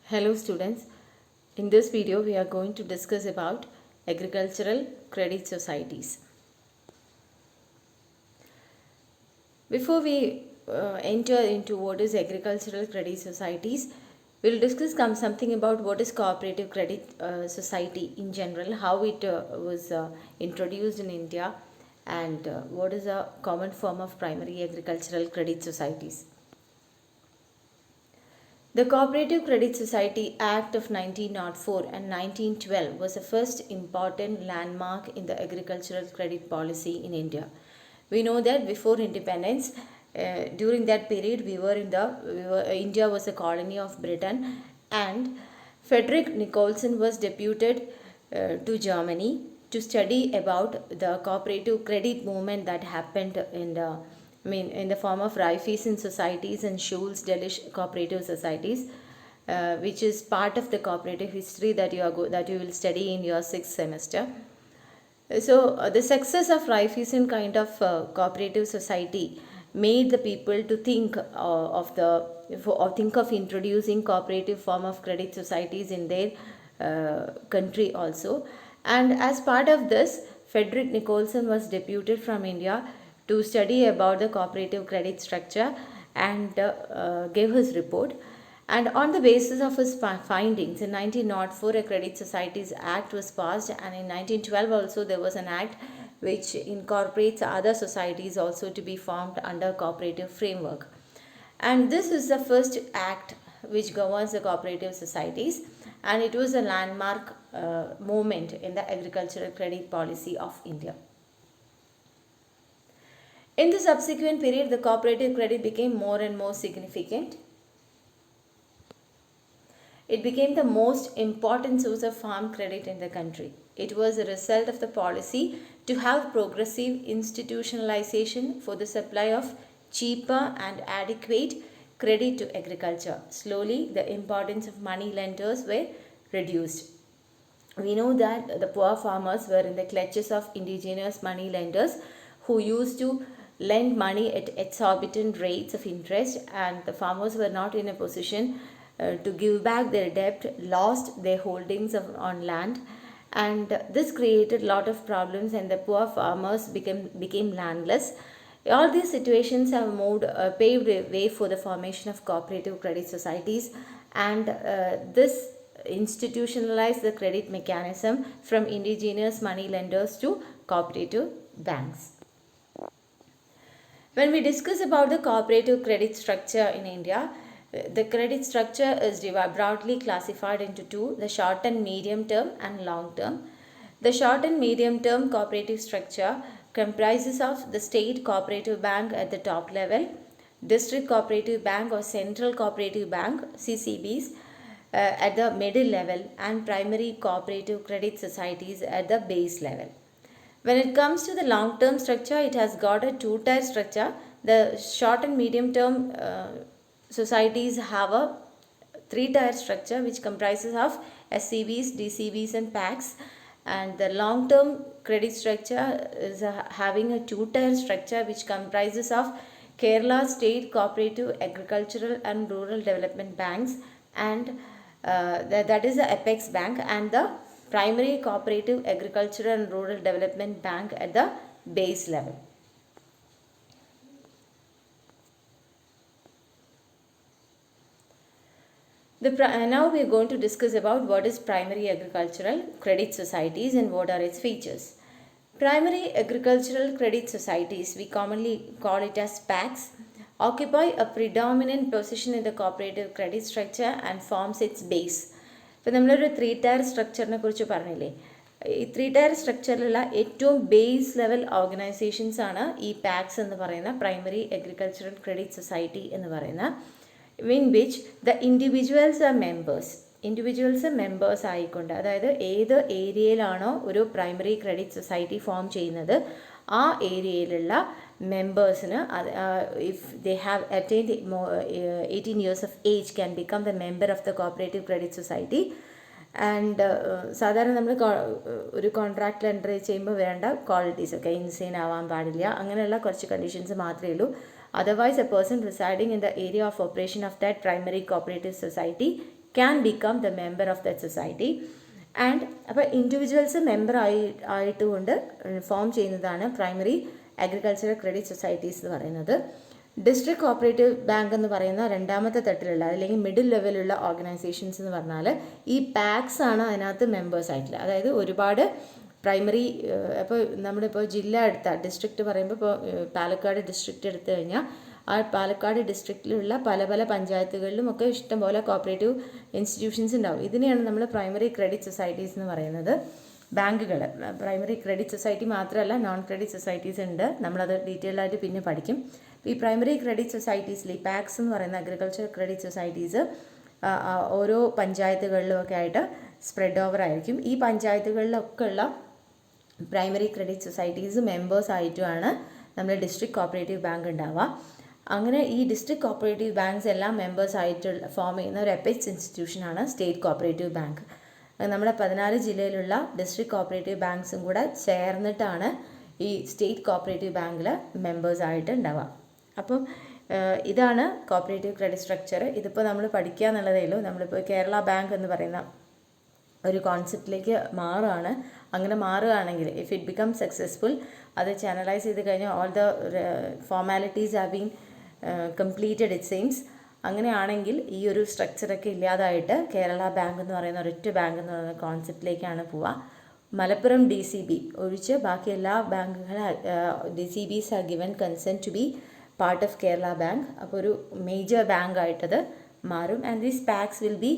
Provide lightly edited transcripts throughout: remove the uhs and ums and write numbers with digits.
Hello students, in this video we are going to discuss about agricultural credit societies. Before we enter into what is agricultural credit societies, we will discuss something about what is cooperative credit society in general, how it was introduced in India, and what is a common form of primary agricultural credit societies. The Cooperative Credit Society Act of 1904 and 1912 was the first important landmark in the agricultural credit policy in India. We know that before independence, during that period, India was a colony of Britain, and Frederick Nicholson was deputed to Germany to study about the cooperative credit movement that happened in the form of Raiffeisen societies and Schulz Delitzsch cooperative societies, which is part of the cooperative history that you will study in your sixth semester. So the success of Raiffeisen kind of cooperative society made the people to think of introducing cooperative form of credit societies in their country also. And as part of this, Frederick Nicholson was deputed from India to study about the cooperative credit structure and gave his report. And on the basis of his findings, in 1904 a Credit Societies Act was passed, and in 1912 also there was an act which incorporates other societies also to be formed under cooperative framework. And this is the first act which governs the cooperative societies, and it was a landmark moment in the agricultural credit policy of India. In the subsequent period, the cooperative credit became more and more significant. It became the most important source of farm credit in the country. It was a result of the policy to have progressive institutionalization for the supply of cheaper and adequate credit to agriculture. Slowly, the importance of money lenders were reduced. We know that the poor farmers were in the clutches of indigenous money lenders who used to lend money at exorbitant rates of interest, and the farmers were not in a position to give back their debt, lost their holdings on land, and this created a lot of problems, and the poor farmers became landless. All these situations have paved a way for the formation of cooperative credit societies, and this institutionalized the credit mechanism from indigenous money lenders to cooperative banks. When we discuss about the cooperative credit structure in India, the credit structure is broadly classified into two: the short and medium term and long term. The short and medium term cooperative structure comprises of the state cooperative bank at the top level, district cooperative bank or central cooperative bank (CCBs) at the middle level, and primary cooperative credit societies at the base level. When it comes to the long term structure, it has got a two-tier structure. The short and medium term societies have a three-tier structure which comprises of SCBs, DCBs and PACs, and the long-term credit structure is having a two-tier structure which comprises of Kerala State Cooperative Agricultural and Rural Development Banks, and that is the Apex Bank, and the Primary Cooperative Agricultural and Rural Development Bank at the base level. Now we are going to discuss about what is primary agricultural credit societies and what are its features. Primary agricultural credit societies, we commonly call it as PACs, occupy a predominant position in the cooperative credit structure and forms its base. ഇപ്പോൾ നമ്മളൊരു three-tyre സ്ട്രക്ചറിനെ കുറിച്ച് പറഞ്ഞില്ലേ, ഈ three-tyre സ്ട്രക്ചറിലുള്ള ഏറ്റവും base level organisations ആണ് ഈ PACS എന്ന് പറയുന്ന പ്രൈമറി അഗ്രികൾച്ചറൽ ക്രെഡിറ്റ് സൊസൈറ്റി എന്ന് പറയുന്ന, in which the individuals are members. Individuals members ആയിക്കൊണ്ട്, അതായത് ഏത് ഏരിയയിലാണോ ഒരു പ്രൈമറി ക്രെഡിറ്റ് സൊസൈറ്റി ഫോം ചെയ്യുന്നത് ആ ഏരിയയിലുള്ള മെമ്പേഴ്സിന് if they have attained 18 years of age can become the member of the cooperative credit society. And സാധാരണ നമ്മൾ ഒരു കോൺട്രാക്റ്റിൽ എൻ്റർ ചെയ്യുമ്പോൾ വേണ്ട ക്വാളിറ്റീസ് ഒക്കെ ഇൻസെയിൻ ആവാൻ പാടില്ല, അങ്ങനെയുള്ള കുറച്ച് കണ്ടീഷൻസ് മാത്രമേ ഉള്ളൂ. Otherwise, a person residing in the area of operation of that primary cooperative society can become the member of that society. And അപ്പോൾ ഇൻഡിവിജ്വൽസ് മെമ്പർ ആയിട്ടുകൊണ്ട് ഫോം ചെയ്യുന്നതാണ് പ്രൈമറി അഗ്രികൾച്ചറൽ ക്രെഡിറ്റ് സൊസൈറ്റീസ് എന്ന് പറയുന്നത്. ഡിസ്ട്രിക്ട് കോപ്പറേറ്റീവ് ബാങ്ക് എന്ന് പറയുന്ന രണ്ടാമത്തെ തട്ടിലുള്ള അല്ലെങ്കിൽ middle ലെവലുള്ള organisations എന്ന് പറഞ്ഞാൽ ഈ പാക്സ് ആണ് അതിനകത്ത് മെമ്പേഴ്സ് ആയിട്ടുള്ളത്. അതായത് ഒരുപാട് പ്രൈമറി ഇപ്പോൾ നമ്മളിപ്പോൾ ജില്ല എടുത്താൽ ഡിസ്ട്രിക്റ്റ് പറയുമ്പോൾ ഇപ്പോൾ പാലക്കാട് ഡിസ്ട്രിക്റ്റ് എടുത്തു കഴിഞ്ഞാൽ ആ പാലക്കാട് ഡിസ്ട്രിക്റ്റിലുള്ള പല പല പഞ്ചായത്തുകളിലും ഒക്കെ ഇഷ്ടംപോലെ കോപ്പറേറ്റീവ് ഇൻസ്റ്റിറ്റ്യൂഷൻസ് ഉണ്ടാവും. ഇതിനെയാണ് നമ്മൾ പ്രൈമറി ക്രെഡിറ്റ് സൊസൈറ്റീസ് എന്ന് പറയുന്നത്. ബാങ്കുകൾ പ്രൈമറി ക്രെഡിറ്റ് സൊസൈറ്റി മാത്രമല്ല നോൺ ക്രെഡിറ്റ് സൊസൈറ്റീസ് ഉണ്ട്, നമ്മളത് ഡീറ്റെയിൽ ആയിട്ട് പിന്നെ പഠിക്കും. ഈ പ്രൈമറി ക്രെഡിറ്റ് സൊസൈറ്റീസിൽ ഈ പാക്സ് എന്ന് പറയുന്ന അഗ്രികൾച്ചർ ക്രെഡിറ്റ് സൊസൈറ്റീസ് ഓരോ പഞ്ചായത്തുകളിലും ഒക്കെ ആയിട്ട് സ്പ്രെഡ് ഓവർ ആയിരിക്കും. ഈ പഞ്ചായത്തുകളിലൊക്കെ ഉള്ള പ്രൈമറി ക്രെഡിറ്റ് സൊസൈറ്റീസ് മെമ്പേഴ്സ് ആയിട്ടുമാണ് നമ്മൾ ഡിസ്ട്രിക്ട് കോപ്പറേറ്റീവ് ബാങ്ക് ഉണ്ടാവുക. അങ്ങനെ ഈ ഡിസ്ട്രിക്ട് കോപ്പറേറ്റീവ് ബാങ്ക്സ് എല്ലാം മെമ്പേഴ്സ് ആയിട്ട് ഫോം ചെയ്യുന്ന ഒരു എപെക്സ് ഇൻസ്റ്റിറ്റ്യൂഷനാണ് സ്റ്റേറ്റ് കോപ്പറേറ്റീവ് ബാങ്ക്. നമ്മുടെ 14 ജില്ലയിലുള്ള ഡിസ്ട്രിക്ട് കോപ്പറേറ്റീവ് ബാങ്ക്സും കൂടെ ചേർന്നിട്ടാണ് ഈ സ്റ്റേറ്റ് കോപ്പറേറ്റീവ് ബാങ്കിൽ മെമ്പേഴ്സ് ആയിട്ട് ഉണ്ടാവുക. അപ്പം ഇതാണ് കോപ്പറേറ്റീവ് ക്രെഡിറ്റ് സ്ട്രക്ചർ. ഇതിപ്പോൾ നമ്മൾ പഠിക്കുക എന്നുള്ളതേ ഉള്ളൂ. നമ്മളിപ്പോൾ കേരള ബാങ്ക് എന്ന് പറയുന്ന ഒരു കോൺസെപ്റ്റിലേക്ക് മാറുകയാണ്. അങ്ങനെ മാറുകയാണെങ്കിൽ ഇഫ് ഇറ്റ് ബിക്കം സക്സസ്ഫുൾ, അത് ചാനലൈസ് ചെയ്ത് കഴിഞ്ഞാൽ all the formalities have been completed it seems. അങ്ങനെയാണെങ്കിൽ ഈ ഒരു സ്ട്രക്ചറൊക്കെ ഇല്ലാതായിട്ട് കേരള ബാങ്ക് എന്ന് പറയുന്ന ഒരൊറ്റ ബാങ്ക് എന്ന് പറയുന്ന കോൺസെപ്റ്റിലേക്കാണ് പോവുക. മലപ്പുറം DCB ഒഴിച്ച് ബാക്കി എല്ലാ ബാങ്കുകളും DCBs are given consent to be part of Kerala bank. അപ്പോൾ ഒരു മേജർ ബാങ്ക് ആയിട്ടത് മാറും. And these PACS will be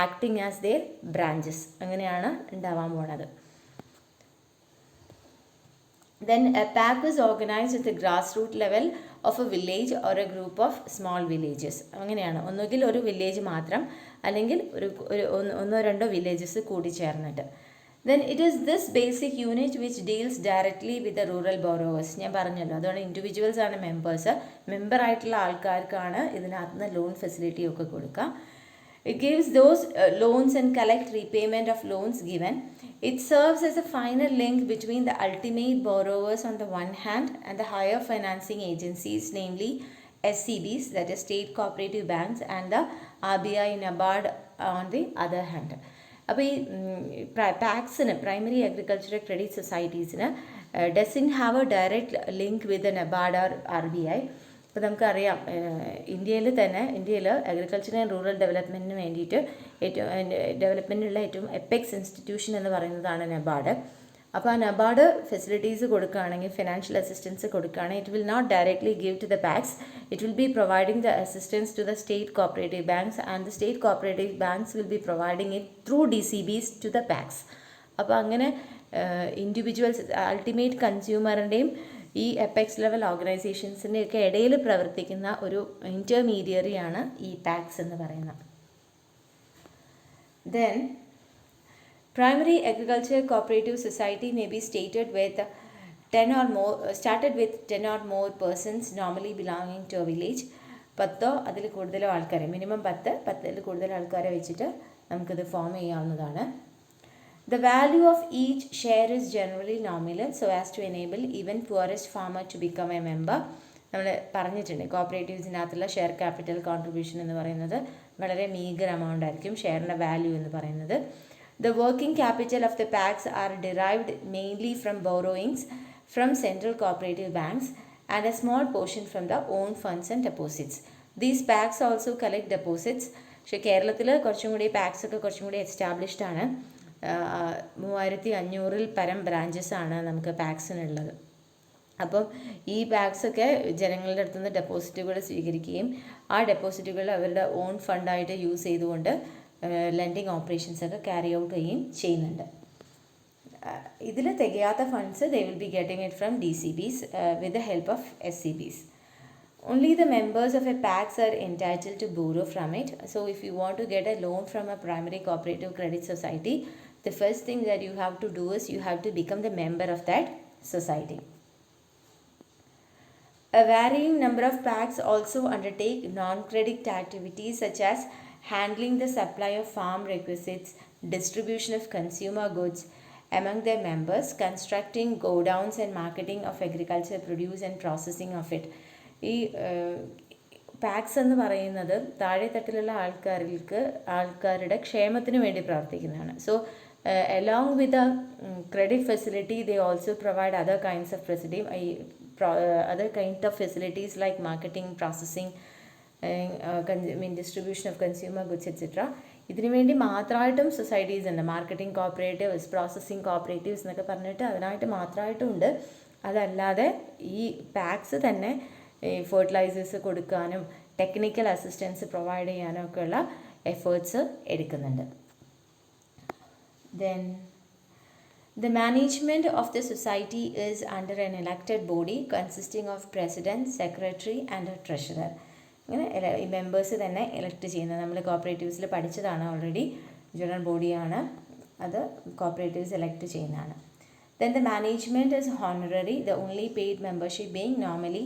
acting as their branches. അങ്ങനെയാണ് ഉണ്ടാവാൻ പോണത്. Then a pack is organized at the grassroots level of a village or a group of small villages. അങ്ങനെയാണ്, ഒന്നുകിൽ ഒരു വില്ലേജ് മാത്രം അല്ലെങ്കിൽ ഒന്നോ രണ്ടോ വില്ലേജസ് കൂടി ചേർന്നിട്ട്. Then it is this basic unit which deals directly with the rural borrowers. ഞാൻ പറഞ്ഞല്ലോ, അതുകൊണ്ട് ഇൻഡിവിജ്വൽസ് ആണ് മെമ്പേഴ്സ്. മെമ്പർ ആയിട്ടുള്ള ആൾക്കാർക്കാണ് ഇതിനകത്ത് നിന്ന് ലോൺ ഫെസിലിറ്റി ഒക്കെ കൊടുക്കുക. It gives those loans and collect repayment of loans given. It serves as a final link between the ultimate borrowers on the one hand and the higher financing agencies, namely SCBs, that is state cooperative banks, and the RBI NABARD on the other hand. അപ്പോൾ ഈ പാക്സിന് primary agricultural credit സൊസൈറ്റീസിന് doesn't have a direct link with NABARD or RBI. ഇപ്പോൾ നമുക്കറിയാം ഇന്ത്യയിൽ agriculture and rural ഡെവലപ്മെൻറ്റിന് വേണ്ടിയിട്ട് ഡെവലപ്മെൻറ്റിനുള്ള ഏറ്റവും apex institution എന്ന് പറയുന്നതാണ് NABARD. അപ്പോൾ ആ NABARD ഫെസിലിറ്റീസ് കൊടുക്കുകയാണെങ്കിൽ, ഫിനാൻഷ്യൽ അസിസ്റ്റൻസ് കൊടുക്കുകയാണെങ്കിൽ, it will not directly give to the PACS. It will be providing the assistance to the state cooperative banks and the state cooperative banks will be providing it through DCBs to the PACS. അപ്പോൾ അങ്ങനെ individuals ultimate കൺസ്യൂമറിൻ്റെയും ഈ apex level ഓർഗനൈസേഷൻസിൻ്റെയൊക്കെ ഇടയിൽ പ്രവർത്തിക്കുന്ന ഒരു ഇൻ്റർമീഡിയറിയാണ് ഈ PACS എന്ന് പറയുന്നത്. Then primary agriculture cooperative society may be started with 10 or more persons normally belonging to a village. 10 അതിൽ കൂടുതലോ ആൾക്കാരെ, മിനിമം 10 കൂടുതൽ ആൾക്കാരെ വെച്ചിട്ട് നമുക്കിത് ഫോം ചെയ്യാവുന്നതാണ്. The value of each share is generally nominal so as to enable even poorest farmer to become a member. നമ്മൾ പറഞ്ഞിട്ടുണ്ട്, കോപ്പറേറ്റീവ്സിനകത്തുള്ള ഷെയർ ക്യാപിറ്റൽ കോൺട്രിബ്യൂഷൻ എന്ന് പറയുന്നത് വളരെ മീഗർ എമൗണ്ട് ആയിരിക്കും, ഷെയറിൻ്റെ വാല്യൂ എന്ന് പറയുന്നത്. The working capital of the packs are derived mainly from borrowings from central cooperative banks and a small portion from the own funds and deposits. These packs also collect deposits. പക്ഷേ കേരളത്തിൽ കുറച്ചും കൂടി pax ഒക്കെ കുറച്ചും കൂടി established ആണ്. 3500 പരം branches ആണ് നമുക്ക് പാക്സിനുള്ളത്. അപ്പം ഈ പാക്സൊക്കെ ജനങ്ങളുടെ അടുത്ത് നിന്ന് ഡെപ്പോസിറ്റുകൾ സ്വീകരിക്കുകയും ആ ഡെപ്പോസിറ്റുകൾ അവരുടെ ഓൺ ഫണ്ടായിട്ട് യൂസ് ചെയ്തുകൊണ്ട് ലെൻഡിങ് ഓപ്പറേഷൻസ് ഒക്കെ ക്യാരി ഔട്ട് ചെയ്യുന്നുണ്ട്. ഇതിൽ തികയാത്ത funds they will be getting it from DCBs with the help of SCBs. Only the members of a PACS are entitled to borrow from it. So if you want to get a loan from a primary cooperative credit society, the first thing that you have to do is you have to become the member of that society. A varying number of PACS also undertake non-credit activities such as handling the supply of farm requisites, distribution of consumer goods among their members, constructing godowns and marketing of agricultural produce and processing of it. ഈ PACS എന്ന് പറയുന്നത് താഴെത്തട്ടിലുള്ള ആൾക്കാരുടെ ക്ഷേമത്തിന് വേണ്ടി പ്രവർത്തിക്കുന്നതാണ്. So along with the credit facility they also provide other kinds of facilities like marketing, processing, distribution of consumer goods etcetera. ഇതിനു വേണ്ടി മാത്രമായിട്ടും സൊസൈറ്റീസ് ഉണ്ട്. മാർക്കറ്റിംഗ് കോപ്പറേറ്റീവ്സ്, പ്രോസസ്സിംഗ് കോപ്പറേറ്റീവ്സ് എന്നൊക്കെ പറഞ്ഞിട്ട് അതിനായിട്ട് മാത്രമായിട്ടും ഉണ്ട്. അതല്ലാതെ ഈ പാക്സ് തന്നെ ഫെർട്ടിലൈസേഴ്സ് കൊടുക്കാനും ടെക്നിക്കൽ അസിസ്റ്റൻസ് പ്രൊവൈഡ് ചെയ്യാനും ഒക്കെയുള്ള എഫേർട്സ് എടുക്കുന്നുണ്ട്. Then the management of the society is under an elected body consisting of president, secretary and a treasurer. ഇങ്ങനെ ഈ മെമ്പേഴ്സ് തന്നെ എലക്ട് ചെയ്യുന്നത്. നമ്മൾ കോപ്പറേറ്റീവ്സിൽ പഠിച്ചതാണ് ഓൾറെഡി. ജനറൽ ബോഡിയാണ് അത്, കോപ്പറേറ്റീവ്സ് എലക്ട് ചെയ്യുന്നതാണ്. Then the management is honorary, the only paid membership being normally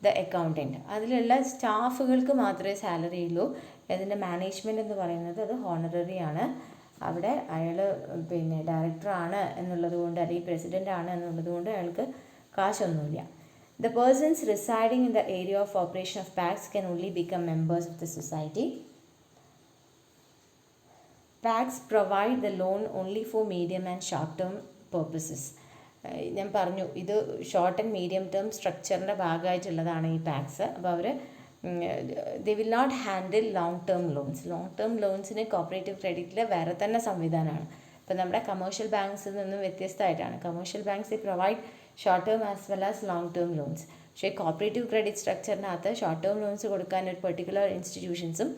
the accountant. അതിലുള്ള സ്റ്റാഫുകൾക്ക് മാത്രമേ സാലറി ഉള്ളൂ. അതിൻ്റെ മാനേജ്മെൻറ്റ് എന്ന് പറയുന്നത് അത് ഹോണററി ആണ്. അവിടെ അയാൾ ഡയറക്ടറാണ് എന്നുള്ളത് കൊണ്ട് അല്ലെങ്കിൽ പ്രസിഡൻ്റ് ആണ് എന്നുള്ളത് കൊണ്ട് അയാൾക്ക് കാശൊന്നുമില്ല. The persons residing in the area of operation of PACS can only become members of the society. PACS provide the loan only for medium and short term purposes. ഞാൻ പറഞ്ഞു ഇത് ഷോർട്ട് ആൻഡ് മീഡിയം ടേം സ്ട്രക്ചറിൻ്റെ ഭാഗമായിട്ടുള്ളതാണ് ഈ PACS. അപ്പോൾ അവർ they will not handle long term loans. Long term ലോൺസിന് cooperative ക്രെഡിറ്റിൽ വേറെ തന്നെ സംവിധാനമാണ്. ഇപ്പോൾ നമ്മുടെ കമേഴ്ഷ്യൽ ബാങ്ക്സിൽ നിന്നും വ്യത്യസ്തമായിട്ടാണ്. Commercial banks provide short term as well as long term loans. പക്ഷേ കോപ്പറേറ്റീവ് ക്രെഡിറ്റ് സ്ട്രക്ചറിനകത്ത് ഷോർട്ട് ടേം ലോൺസ് കൊടുക്കാൻ ഒരു പെർട്ടിക്കുലർ ഇൻസ്റ്റിറ്റ്യൂഷൻസും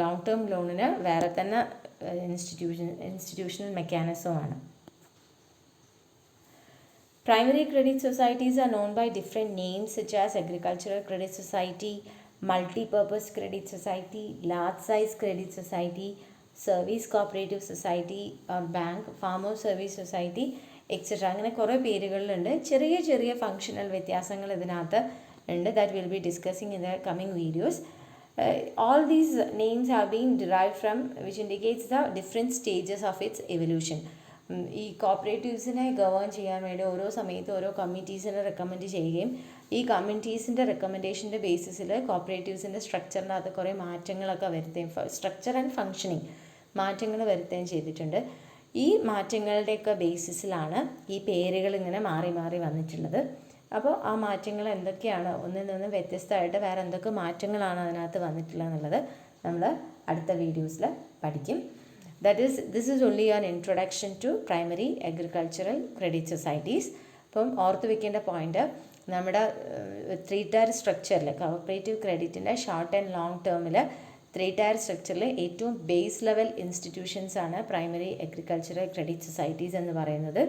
ലോങ് ടേം ലോണിന് വേറെ തന്നെ ഇൻസ്റ്റിറ്റ്യൂഷണൽ മെക്കാനിസമാണ്. Primary credit societies are known by different names such as Agricultural Credit Society, Multi-Purpose Credit Society, Large Size Credit Society, Service Cooperative Society or Bank, Farmer Service Society, etc. അങ്ങനെ കുറേ പേരുകളിലുണ്ട്. ചെറിയ ചെറിയ functional വ്യത്യാസങ്ങൾ ഇതിനകത്ത് ഉണ്ട്. That we'll be discussing in the coming videos. All these names have been derived from, which indicates the different stages of its evolution. ഈ കോപ്പറേറ്റീവ്സിനെ govern ചെയ്യാൻ വേണ്ടി ഓരോ സമയത്ത് ഓരോ കമ്മിറ്റീസിനെ റെക്കമെൻഡ് ചെയ്യുകയും ഈ കമ്മിറ്റീസിൻ്റെ റെക്കമെൻഡേഷൻ്റെ ബേസിസിൽ കോപ്പറേറ്റീവ്സിൻ്റെ സ്ട്രക്ചറിനകത്ത് കുറേ മാറ്റങ്ങളൊക്കെ വരുത്തുകയും സ്ട്രക്ചർ ആൻഡ് ഫങ്ഷനിങ് മാറ്റങ്ങൾ വരുത്തുകയും ചെയ്തിട്ടുണ്ട്. ഈ മാറ്റങ്ങളുടെയൊക്കെ ബേസിസിലാണ് ഈ പേരുകൾ ഇങ്ങനെ മാറി മാറി വന്നിട്ടുള്ളത്. അപ്പോൾ ആ മാറ്റങ്ങൾ എന്തൊക്കെയാണ്, ഒന്നിൽ നിന്ന് വ്യത്യസ്തമായിട്ട് വേറെ എന്തൊക്കെ മാറ്റങ്ങളാണ് അതിനകത്ത് വന്നിട്ടുള്ളത് എന്നുള്ളത് നമ്മൾ അടുത്ത വീഡിയോസിൽ പഠിക്കും. This is only an introduction to primary agricultural credit societies. അപ്പം ഓർത്ത് വെക്കേണ്ട പോയിന്റ്, നമ്മുടെ 3-tier സ്ട്രക്ചറിൽ കോപ്പറേറ്റീവ് ക്രെഡിറ്റിൻ്റെ ഷോർട്ട് ആൻഡ് ലോങ് ടേമിൽ 3-tier സ്ട്രക്ചറിൽ ഏറ്റവും ബേസ് ലെവൽ ഇൻസ്റ്റിറ്റ്യൂഷൻസ് ആണ് പ്രൈമറി അഗ്രികൾച്ചറൽ ക്രെഡിറ്റ് സൊസൈറ്റീസ് എന്ന് പറയുന്നത്.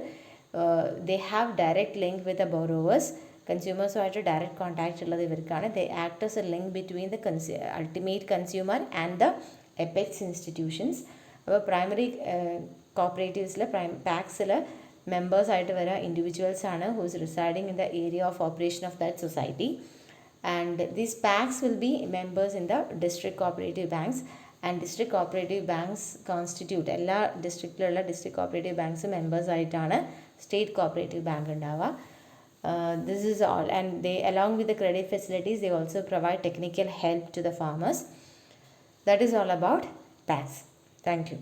They have direct link with the borrowers. കൺസ്യൂമേഴ്സുമായിട്ട് ഡയറക്റ്റ് കോൺടാക്റ്റ് ഉള്ളത് ഇവർക്കാണ്. They act as a link between the ultimate consumer and the apex institutions. അപ്പോൾ പ്രൈമറി കോപ്പറേറ്റീവ്സിൽ പാക്സിൽ മെമ്പേഴ്സായിട്ട് വരിക ഇൻഡിവിജ്വൽസ് ആണ് whose residing in the area of operation of that society. And these PACS will B members in the district cooperative banks. And district cooperative banks constitute എല്ലാ ഡിസ്ട്രിക്റ്റിലുള്ള district cooperative banks മെമ്പേഴ്സായിട്ടാണ് state cooperative bank ഉണ്ടാവുക. This is all, and they, along with the credit facilities, they also provide technical help to the farmers. That is all about PACS. Thank you.